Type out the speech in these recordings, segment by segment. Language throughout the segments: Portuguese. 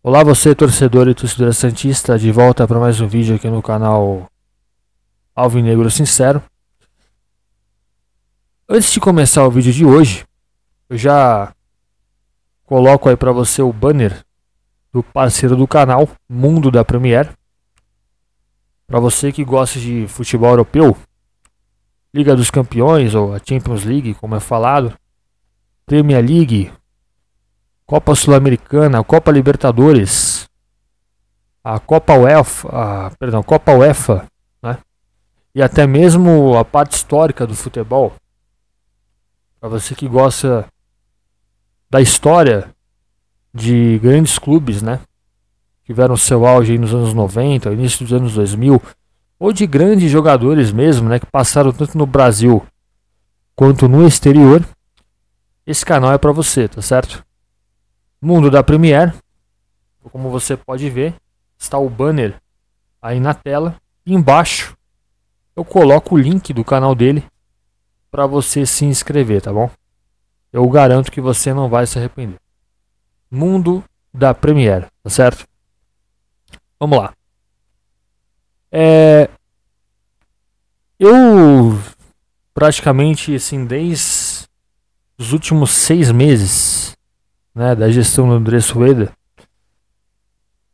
Olá você, torcedor e torcedora santista, de volta para mais um vídeo aqui no canal Alvinegro Sincero. Antes de começar o vídeo de hoje, eu já coloco aí para você o banner do parceiro do canal, Mundo da Premier. Para você que gosta de futebol europeu, Liga dos Campeões ou a Champions League, como é falado, Premier League, Copa Sul-Americana, Copa Libertadores, a Copa UEFA, né? E até mesmo a parte histórica do futebol. Para você que gosta da história de grandes clubes, né? Que tiveram seu auge aí nos anos 90, início dos anos 2000, ou de grandes jogadores mesmo, né? Que passaram tanto no Brasil quanto no exterior. Esse canal é para você, tá certo? Mundo da Premier, como você pode ver, está o banner aí na tela. E embaixo eu coloco o link do canal dele para você se inscrever, tá bom? Eu garanto que você não vai se arrepender. Mundo da Premier, tá certo? Vamos lá. Eu praticamente assim, desde os últimos 6 meses, né, da gestão do André Rueda,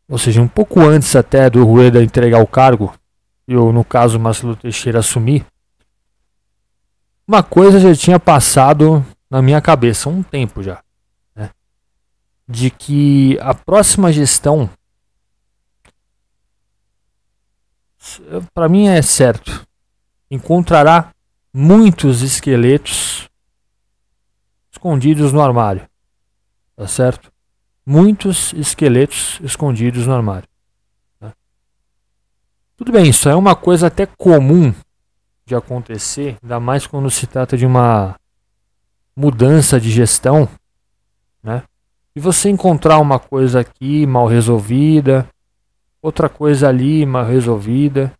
ou seja, um pouco antes até do Rueda entregar o cargo, eu no caso Marcelo Teixeira assumir, uma coisa já tinha passado na minha cabeça há um tempo já, né, de que a próxima gestão, para mim é certo, encontrará muitos esqueletos escondidos no armário. Tá certo? Muitos esqueletos escondidos no armário. Tá? Tudo bem, isso é uma coisa até comum de acontecer, ainda mais quando se trata de uma mudança de gestão, né? E você encontrar uma coisa aqui mal resolvida, outra coisa ali mal resolvida,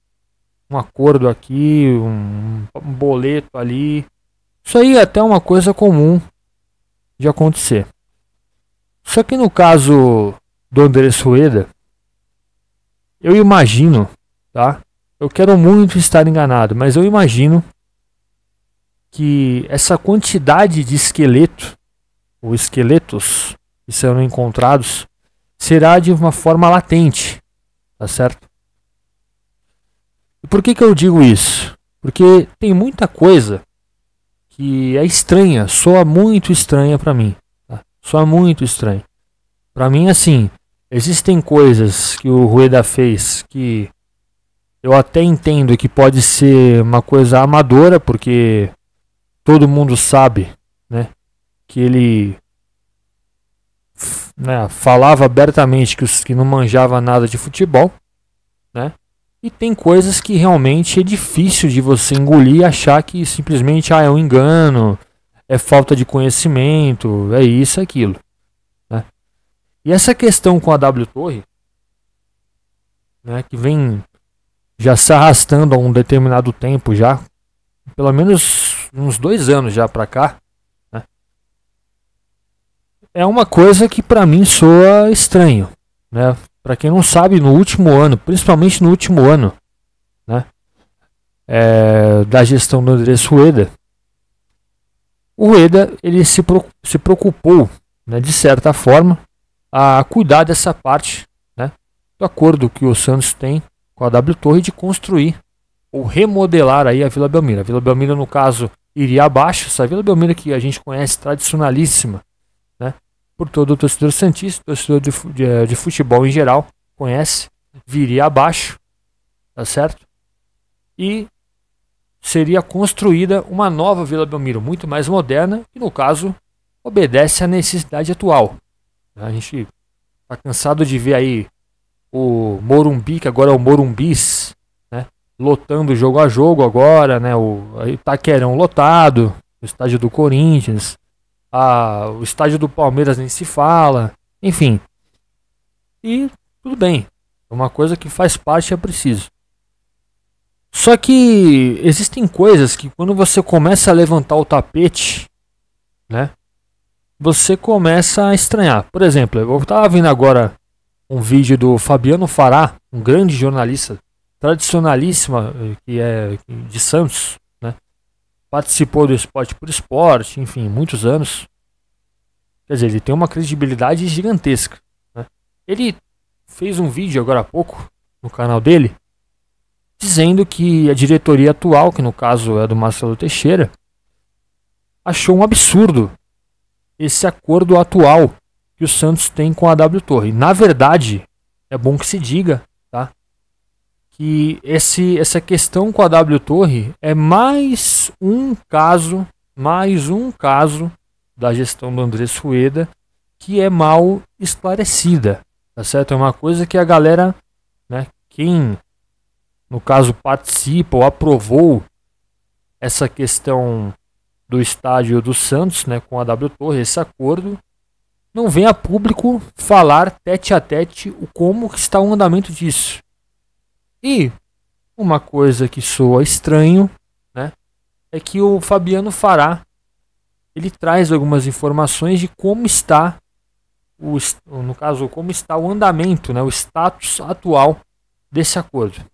um acordo aqui, um boleto ali. Isso aí é até uma coisa comum de acontecer. Só que no caso do André Rueda, eu imagino, tá? Eu quero muito estar enganado, mas eu imagino que essa quantidade de esqueleto, ou esqueletos que serão encontrados, será de uma forma latente, tá certo? E por que eu digo isso? Porque tem muita coisa que é estranha, soa muito estranha para mim. Só muito estranho. Pra mim, assim, existem coisas que o Rueda fez que eu até entendo que pode ser uma coisa amadora, porque todo mundo sabe, né, que ele, né, falava abertamente que não manjava nada de futebol, né? E tem coisas que realmente é difícil de você engolir e achar que simplesmente é um engano, é falta de conhecimento, é isso, é aquilo, né? E essa questão com a W Torre, né, que vem já se arrastando há um determinado tempo já, pelo menos uns 2 anos já pra cá, né, é uma coisa que pra mim soa estranho, né? Pra quem não sabe, no último ano, principalmente no último ano, né, da gestão do André Rueda, o Rueda ele se preocupou, né, de certa forma, a cuidar dessa parte, né, do acordo que o Santos tem com a W Torre de construir ou remodelar aí a Vila Belmiro. A Vila Belmiro, no caso, iria abaixo. Essa Vila Belmiro que a gente conhece, tradicionalíssima, né, por todo o torcedor santista, torcedor de futebol em geral, conhece, viria abaixo, tá certo? E seria construída uma nova Vila Belmiro, muito mais moderna, que no caso obedece à necessidade atual. A gente está cansado de ver aí o Morumbi, que agora é o Morumbis, né, lotando jogo a jogo agora, né, o Itaquerão lotado, o estádio do Corinthians, o estádio do Palmeiras nem se fala, enfim. E tudo bem, é uma coisa que faz parte e é preciso. Só que existem coisas que quando você começa a levantar o tapete, né, você começa a estranhar. Por exemplo, eu estava vendo agora um vídeo do Fabiano Fará, um grande jornalista, tradicionalíssima, que é de Santos, né? Participou do Esporte por Esporte, enfim, muitos anos. Quer dizer, ele tem uma credibilidade gigantesca, né? Ele fez um vídeo agora há pouco no canal dele, dizendo que a diretoria atual, que no caso é do Marcelo Teixeira, achou um absurdo esse acordo atual que o Santos tem com a W Torre. Na verdade, é bom que se diga, tá, que essa questão com a W Torre é mais um caso da gestão do Andrés Rueda que é mal esclarecida, tá certo? É uma coisa que a galera, né, quem no caso participa ou aprovou essa questão do estádio do Santos, né, com a W Torre, esse acordo, não vem a público falar tete a tete o como está o andamento disso. E uma coisa que soa estranho, né, é que o Fabiano Fará, ele traz algumas informações de como está no caso, como está o andamento, né, o status atual desse acordo,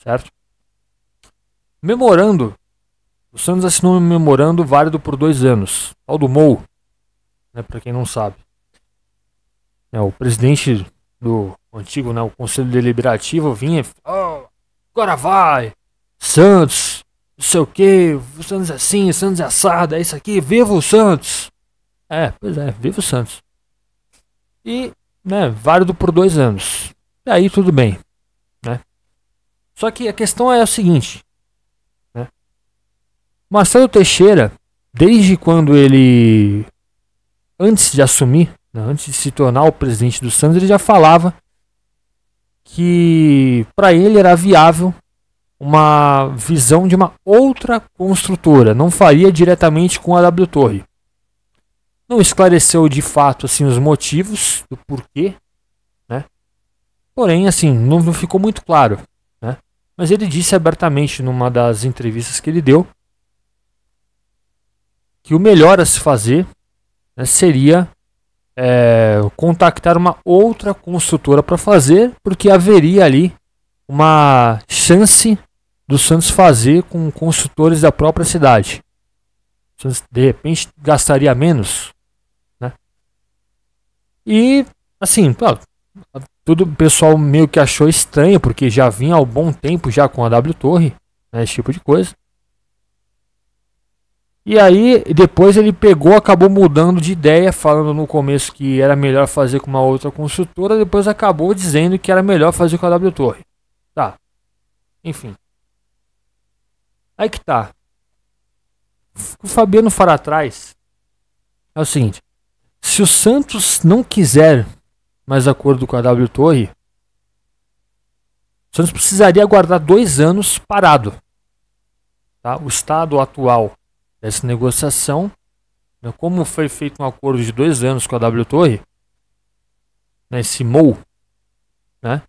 certo? Memorando, o Santos assinou um memorando válido por 2 anos, tal do MOU, né, para quem não sabe. O presidente do antigo, né, o Conselho Deliberativo vinha, agora vai, Santos, não sei o que, o Santos é assim, o Santos é assado, é isso aqui, viva o Santos! Pois é, viva o Santos. E, né, válido por 2 anos. E aí tudo bem, né? Só que a questão é a seguinte, né? Marcelo Teixeira, desde quando ele, antes de assumir, né, antes de se tornar o presidente do Santos, ele já falava que para ele era viável uma visão de uma outra construtora, não faria diretamente com a W Torre. Não esclareceu de fato assim os motivos do porquê, né? Porém, assim, não ficou muito claro, né? Mas ele disse abertamente numa das entrevistas que ele deu que o melhor a se fazer, né, seria contactar uma outra construtora para fazer, porque haveria ali uma chance do Santos fazer com construtores da própria cidade. O Santos de repente gastaria menos, né? E assim, tudo o pessoal meio que achou estranho, porque já vinha há um bom tempo já com a W Torre, né, esse tipo de coisa. E aí, depois ele acabou mudando de ideia, falando no começo que era melhor fazer com uma outra construtora, depois acabou dizendo que era melhor fazer com a W Torre. Tá. Enfim. Aí que tá. O Fabiano Fará atrás é o seguinte: se o Santos não quiser mais acordo com a W Torre, o Santos precisaria aguardar 2 anos parado. Tá? O estado atual dessa negociação, né, como foi feito um acordo de 2 anos com a W Torre, né, esse MOU, né,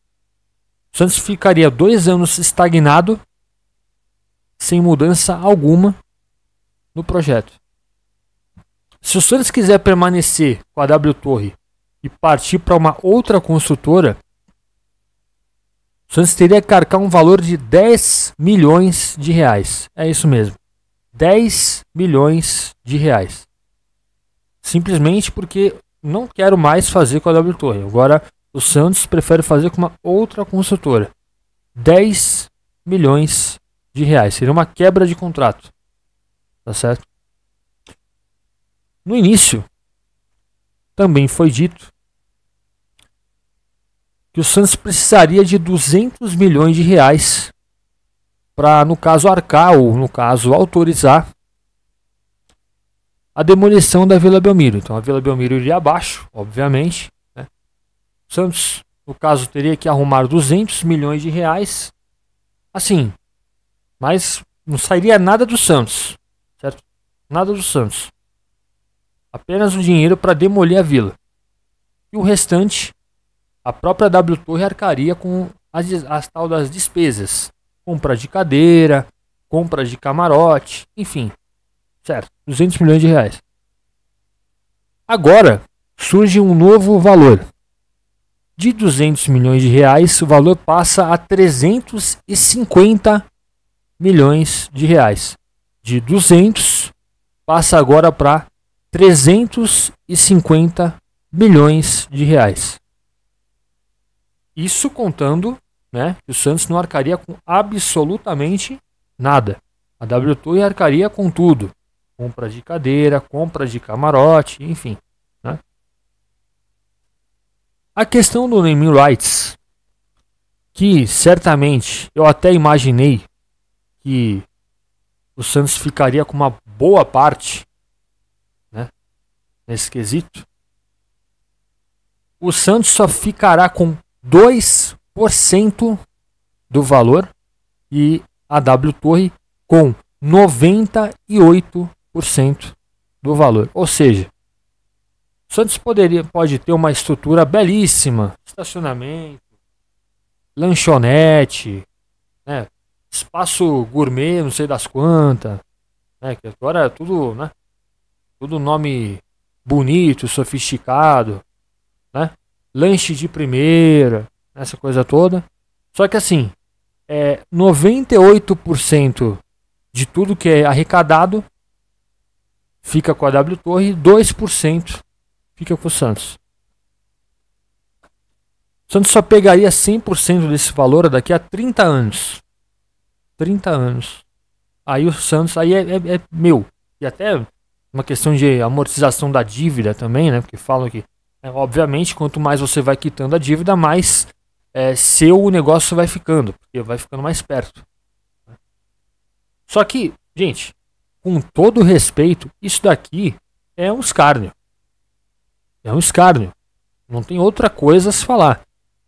o Santos ficaria 2 anos estagnado, sem mudança alguma no projeto. Se o Santos quiser permanecer com a W Torre e partir para uma outra construtora, o Santos teria que arcar um valor de 10 milhões de reais. É isso mesmo. 10 milhões de reais. Simplesmente porque não quero mais fazer com a W Torre. Agora o Santos prefere fazer com uma outra construtora. 10 milhões de reais. Seria uma quebra de contrato. Tá certo? No início, também foi dito que o Santos precisaria de 200 milhões de reais para, no caso, arcar ou, no caso, autorizar a demolição da Vila Belmiro. Então, a Vila Belmiro iria abaixo, obviamente, né? O Santos, no caso, teria que arrumar 200 milhões de reais, assim, mas não sairia nada do Santos, certo? Nada do Santos. Apenas o dinheiro para demolir a vila. E o restante, a própria W Torre arcaria com as tal das despesas. Compra de cadeira, compra de camarote, enfim. Certo, 200 milhões de reais. Agora surge um novo valor. De 200 milhões de reais, o valor passa a 350 milhões de reais. De 200, passa agora para 350 milhões de reais. Isso contando, né, que o Santos não arcaria com absolutamente nada. A W Torre arcaria com tudo. Compra de cadeira, compra de camarote, enfim. Né? A questão do naming rights, que certamente eu até imaginei que o Santos ficaria com uma boa parte, né, nesse quesito. O Santos só ficará com 2% do valor e a W Torre com 98% do valor. Ou seja, o Santos pode ter uma estrutura belíssima, estacionamento, lanchonete, né, espaço gourmet, não sei das quantas, né, que agora é tudo, né, tudo nome bonito, sofisticado, né, lanche de primeira, essa coisa toda. Só que assim, 98% de tudo que é arrecadado fica com a W Torre, 2% fica com o Santos. O Santos só pegaria 100% desse valor daqui a 30 anos. 30 anos. Aí o Santos aí é meu. E até uma questão de amortização da dívida também, né? Porque falam que, obviamente, quanto mais você vai quitando a dívida, mais seu o negócio vai ficando. Porque vai ficando mais perto. Só que, gente, com todo respeito, isso daqui é um escárnio. É um escárnio. Não tem outra coisa a se falar.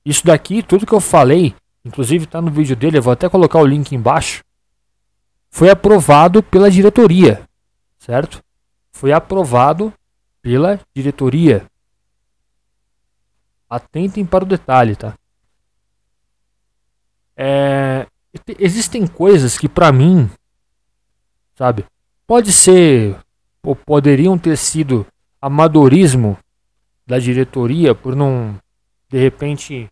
Isso daqui, tudo que eu falei, inclusive está no vídeo dele, eu vou até colocar o link embaixo, foi aprovado pela diretoria, certo? Foi aprovado pela diretoria. Atentem para o detalhe, tá? Existem coisas que para mim, sabe, pode ser, ou poderiam ter sido amadorismo da diretoria por não, de repente,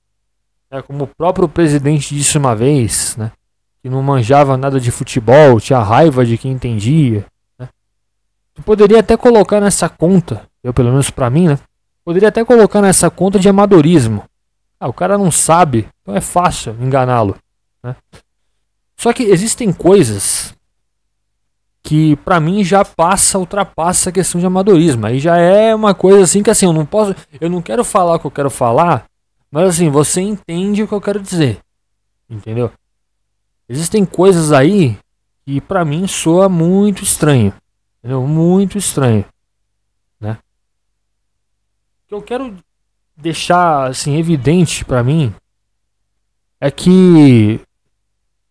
como o próprio presidente disse uma vez, né, que não manjava nada de futebol, tinha raiva de quem entendia, né. Tu poderia até colocar nessa conta, eu pelo menos pra mim, né, poderia até colocar nessa conta de amadorismo. O cara não sabe, então é fácil enganá-lo, né. Só que existem coisas que pra mim já ultrapassa a questão de amadorismo. Aí já é uma coisa assim que assim, eu não quero falar o que eu quero falar, mas assim, você entende o que eu quero dizer. Entendeu? Existem coisas aí que pra mim soa muito estranho. Entendeu? Muito estranho, né? O que eu quero deixar assim evidente pra mim é que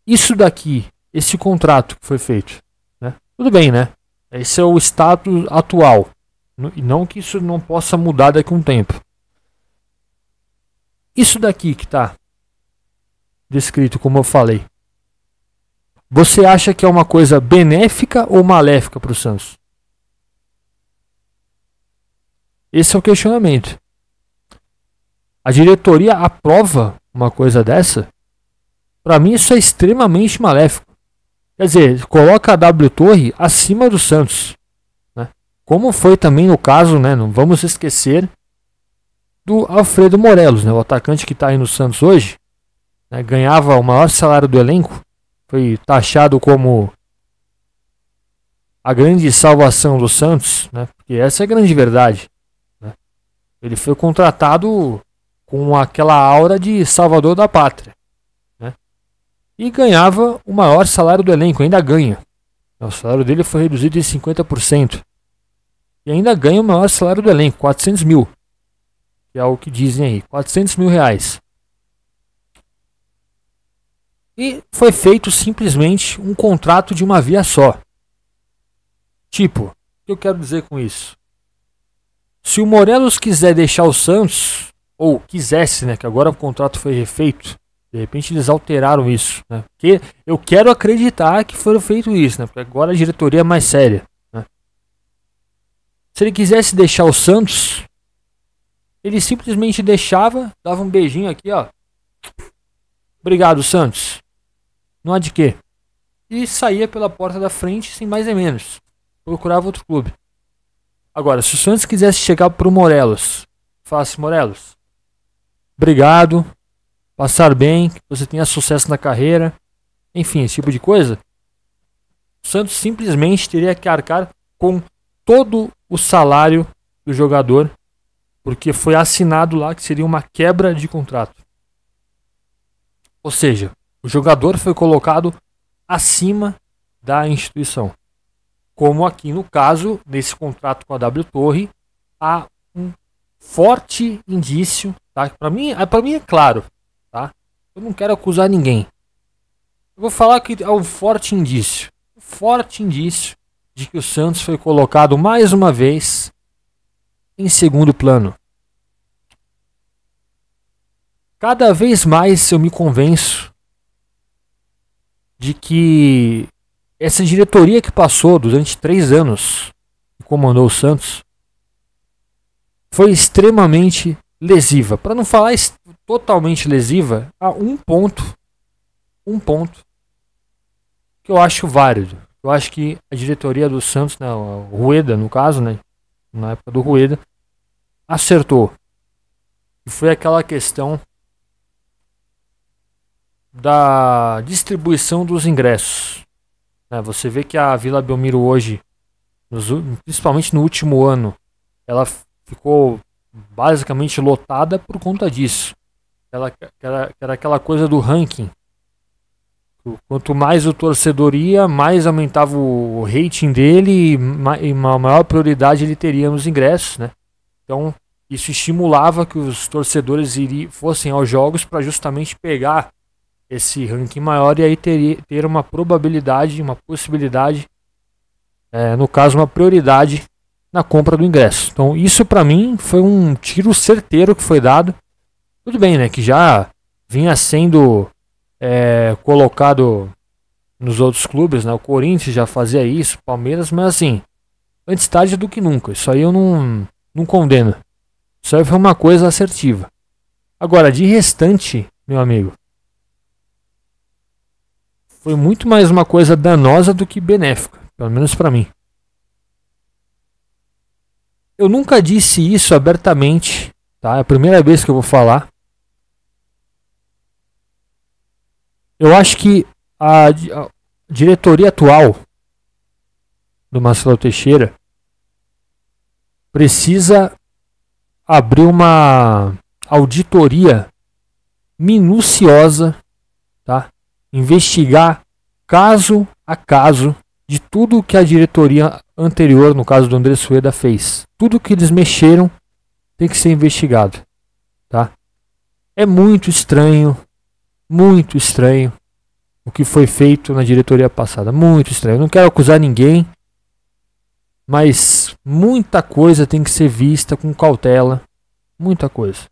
isso daqui, esse contrato que foi feito, tudo bem, né? Esse é o status atual. E não que isso não possa mudar daqui a um tempo. Isso daqui que está descrito, como eu falei, você acha que é uma coisa benéfica ou maléfica para o Santos? Esse é o questionamento. A diretoria aprova uma coisa dessa? Para mim isso é extremamente maléfico. Quer dizer, coloca a W Torre acima do Santos, né? Como foi também no caso, né? Não vamos esquecer do Alfredo Morelos, né? O atacante que está aí no Santos hoje, né? Ganhava o maior salário do elenco, foi taxado como a grande salvação do Santos, né? Porque essa é a grande verdade, né? Ele foi contratado com aquela aura de salvador da pátria. E ganhava o maior salário do elenco, ainda ganha. O salário dele foi reduzido em 50%. E ainda ganha o maior salário do elenco, 400 mil. Que é o que dizem aí, 400 mil reais. E foi feito simplesmente um contrato de uma via só. Tipo, o que eu quero dizer com isso? Se o Morelos quiser deixar o Santos, ou quisesse, né, que agora o contrato foi refeito, de repente eles alteraram isso, né? Porque eu quero acreditar que foi feito isso, né? Porque agora a diretoria é mais séria, né? Se ele quisesse deixar o Santos, Ele simplesmente deixava, dava um beijinho aqui, ó. Obrigado, Santos. Não há de quê. E saía pela porta da frente, sem mais nem menos. Procurava outro clube. Agora, se o Santos quisesse chegar pro Morelos, falasse, Morelos, obrigado, passar bem, que você tenha sucesso na carreira, enfim, esse tipo de coisa, o Santos simplesmente teria que arcar com todo o salário do jogador, porque foi assinado lá que seria uma quebra de contrato. Ou seja, o jogador foi colocado acima da instituição. Como aqui no caso, nesse contrato com a W Torre, há um forte indício, tá? Para mim é claro, tá? Eu não quero acusar ninguém. Eu vou falar que há um forte indício de que o Santos foi colocado mais uma vez em segundo plano. Cada vez mais eu me convenço de que essa diretoria que passou durante 3 anos e comandou o Santos foi extremamente lesiva. Para não falar totalmente lesiva, há um ponto que eu acho válido. Eu acho que a diretoria do Santos, né, o Rueda no caso, né, na época do Rueda, acertou. E foi aquela questão da distribuição dos ingressos. Você vê que a Vila Belmiro hoje, principalmente no último ano, ela ficou basicamente lotada por conta disso. Era aquela coisa do ranking. Quanto mais o torcedor ia, mais aumentava o rating dele e uma maior prioridade ele teria nos ingressos, né? Então isso estimulava que os torcedores fossem aos jogos para justamente pegar esse ranking maior e aí ter uma probabilidade, uma possibilidade, no caso uma prioridade na compra do ingresso. Então isso para mim foi um tiro certeiro que foi dado. Tudo bem, né, que já vinha sendo colocado nos outros clubes, né? O Corinthians já fazia isso, o Palmeiras, mas assim, antes tarde do que nunca. Isso aí eu não condeno. Isso aí foi uma coisa assertiva. Agora, de restante, meu amigo, foi muito mais uma coisa danosa do que benéfica, pelo menos para mim. Eu nunca disse isso abertamente, tá? É a primeira vez que eu vou falar. Eu acho que a diretoria atual do Marcelo Teixeira precisa abrir uma auditoria minuciosa, tá? Investigar caso a caso de tudo que a diretoria anterior, no caso do André Rueda, fez. Tudo que eles mexeram tem que ser investigado, tá? É muito estranho o que foi feito na diretoria passada. Muito estranho. Eu não quero acusar ninguém, mas muita coisa tem que ser vista com cautela. Muita coisa.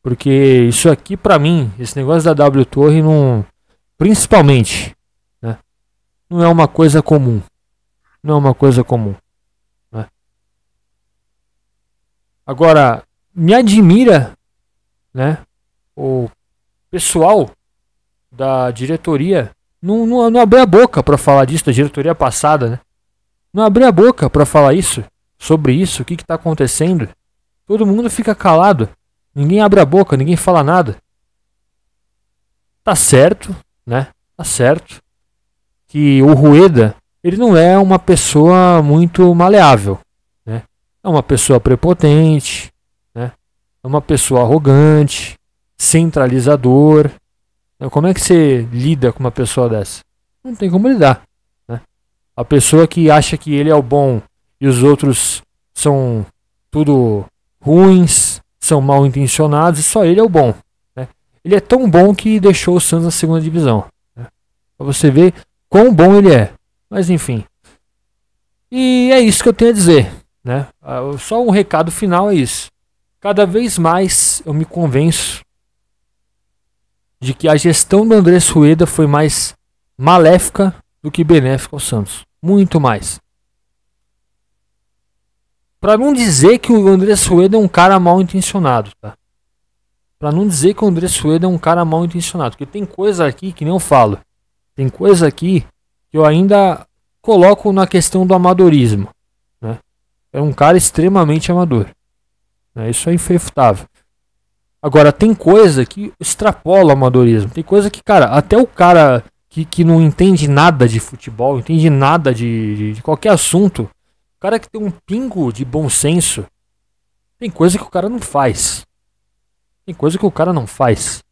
Porque isso aqui, pra mim, esse negócio da W Torre, principalmente, né, não é uma coisa comum. Não é uma coisa comum. Né? Agora, me admira, né, o pessoal da diretoria não abriu a boca para falar disso, da diretoria passada, né? Não abriu a boca para falar sobre isso, o que está acontecendo. Todo mundo fica calado, ninguém abre a boca, ninguém fala nada. Tá certo, né? Tá certo que o Rueda, ele não é uma pessoa muito maleável, né? É uma pessoa prepotente, né? É uma pessoa arrogante, centralizador. Como é que você lida com uma pessoa dessa? Não tem como lidar, né? A pessoa que acha que ele é o bom e os outros são tudo ruins, são mal intencionados e só ele é o bom, né? Ele é tão bom que deixou o Santos na segunda divisão, né? Pra você ver quão bom ele é. Mas enfim. E é isso que eu tenho a dizer, né? Só um recado final é isso. Cada vez mais eu me convenço de que a gestão do André Rueda foi mais maléfica do que benéfica ao Santos. Muito mais. Pra não dizer que o Andrés Rueda é um cara mal intencionado, tá? Pra não dizer que o Andrés Rueda é um cara mal intencionado. Porque tem coisa aqui que nem eu falo. Tem coisa aqui que eu ainda coloco na questão do amadorismo, né? É um cara extremamente amador, né? Isso é irrefutável. Agora, tem coisa que extrapola o amadorismo. Tem coisa que, cara, até o cara que não entende nada de futebol, não entende nada de qualquer assunto, o cara que tem um pingo de bom senso, tem coisa que o cara não faz. Tem coisa que o cara não faz,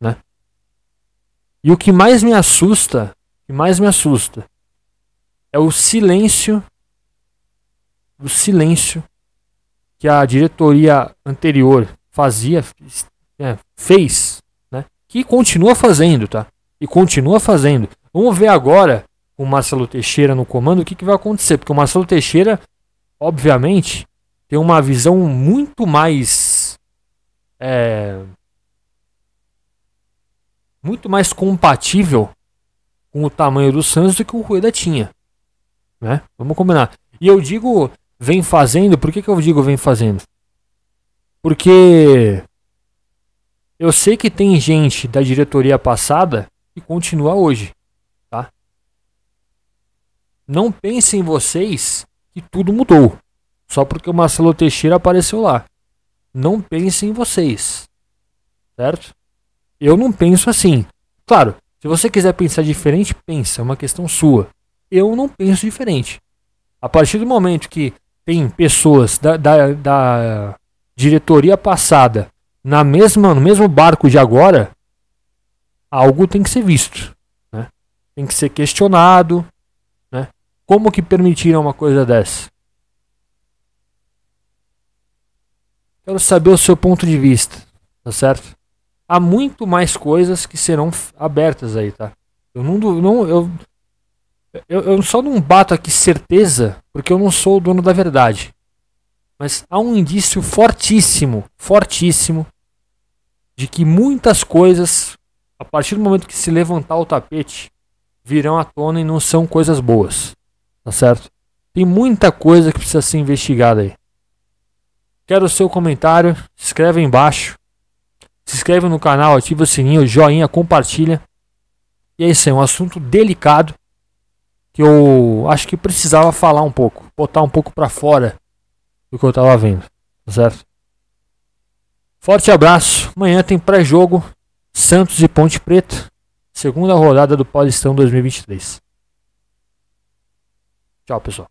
né? E o que mais me assusta, é o silêncio que a diretoria anterior fez, né? Que continua fazendo, tá? E continua fazendo. Vamos ver agora com o Marcelo Teixeira no comando o que vai acontecer, porque o Marcelo Teixeira, obviamente, tem uma visão muito mais compatível com o tamanho do Santos do que o Rueda tinha, né? Vamos combinar. E eu digo vem fazendo, por que eu digo vem fazendo? Porque eu sei que tem gente da diretoria passada que continua hoje, tá? Não pensem vocês que tudo mudou só porque o Marcelo Teixeira apareceu lá. Não pensem vocês, certo? Eu não penso assim. Claro, se você quiser pensar diferente, pensa, é uma questão sua. Eu não penso diferente. A partir do momento que tem pessoas da diretoria passada no mesmo barco de agora, algo tem que ser visto, né? Tem que ser questionado, né? Como que permitiram uma coisa dessa? Quero saber o seu ponto de vista, tá certo? Há muito mais coisas que serão abertas aí, tá? Eu só não bato aqui certeza porque eu não sou o dono da verdade. Mas há um indício fortíssimo de que muitas coisas, a partir do momento que se levantar o tapete, virão à tona e não são coisas boas. Tá certo? Tem muita coisa que precisa ser investigada aí. Quero o seu comentário, se inscreve aí embaixo. Se inscreve no canal, ativa o sininho, joinha, compartilha. E é isso aí, um assunto delicado que eu acho que precisava falar um pouco, botar um pouco pra fora do que eu tava vendo, tá certo? Forte abraço, amanhã tem pré-jogo Santos e Ponte Preta, segunda rodada do Paulistão 2023. Tchau, pessoal.